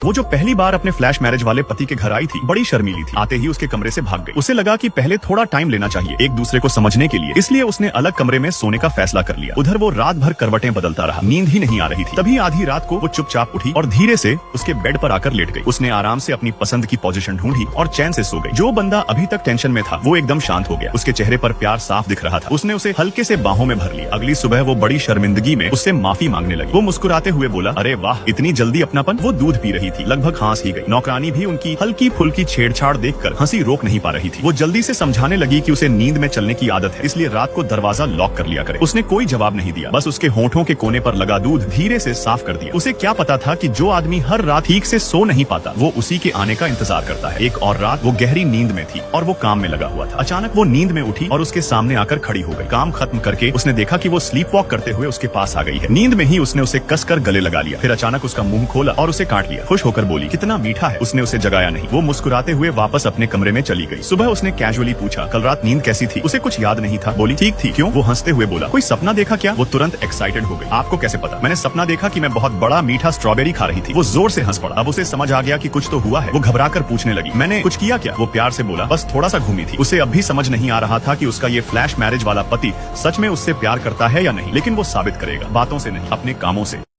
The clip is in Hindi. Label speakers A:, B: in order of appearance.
A: वो जो पहली बार अपने फ्लैश मैरिज वाले पति के घर आई थी, बड़ी शर्मीली थी। आते ही उसके कमरे से भाग गई। उसे लगा कि पहले थोड़ा टाइम लेना चाहिए एक दूसरे को समझने के लिए, इसलिए उसने अलग कमरे में सोने का फैसला कर लिया। उधर वो रात भर करवटें बदलता रहा, नींद ही नहीं आ रही थी। तभी आधी रात को वो चुपचाप उठी और धीरे से उसके बेड पर आकर लेट गई। उसने आराम से अपनी पसंद की पोजीशन ढूंढी और चैन से सो गई। जो बंदा अभी तक टेंशन में था वो एकदम शांत हो गया। उसके चेहरे पर प्यार साफ दिख रहा था। उसने उसे हल्के से बाहों में भर लिया। अगली सुबह वो बड़ी शर्मिंदगी में उससे माफी मांगने लगी। वो मुस्कुराते हुए बोला, अरे वाह, इतनी जल्दी अपनापन। वो दूध पी रही थी, लगभग खांस ही गई। नौकरानी भी उनकी हल्की फुल्की छेड़छाड़ देखकर हंसी रोक नहीं पा रही थी। वो जल्दी से समझाने लगी कि उसे नींद में चलने की आदत है, इसलिए रात को दरवाजा लॉक कर लिया करे। उसने कोई जवाब नहीं दिया, बस उसके होंठों के कोने पर लगा दूध धीरे से साफ कर दिया। उसे क्या पता था कि जो आदमी हर रात ठीक से सो नहीं पाता वो उसी के आने का इंतजार करता है। एक और रात वो गहरी नींद में थी और वो काम में लगा हुआ था। अचानक वो नींद में उठी और उसके सामने आकर खड़ी हो गई। काम खत्म करके उसने देखा कि वो स्लीप वॉक करते हुए उसके पास आ गई है। नींद में ही उसने उसे कसकर गले लगा लिया। फिर अचानक उसका मुंह खोला और उसे काट लिया। खुश होकर बोली, कितना मीठा है। उसने उसे जगाया नहीं। वो मुस्कुराते हुए वापस अपने कमरे में चली गई। सुबह उसने कैजुअली पूछा, कल रात नींद कैसी थी? उसे कुछ याद नहीं था। बोली, ठीक थी। क्यों? वो हंसते हुए बोला, कोई सपना देखा क्या? वो तुरंत एक्साइटेड हो गई। आपको कैसे पता? मैंने सपना देखा कि मैं बहुत बड़ा मीठा स्ट्रॉबेरी खा रही थी। वो जोर से हंस पड़ा। अब उसे समझ आ गया कि कुछ तो हुआ है। वो घबराकर पूछने लगी, मैंने कुछ किया क्या? वो प्यार से बोला, बस थोड़ा सा घूमी थी। उसे अब भी समझ नहीं आ रहा था कि उसका ये फ्लैश मैरिज वाला पति सच में उससे प्यार करता है या नहीं, लेकिन वो साबित करेगा, बातों से नहीं, अपने कामों से।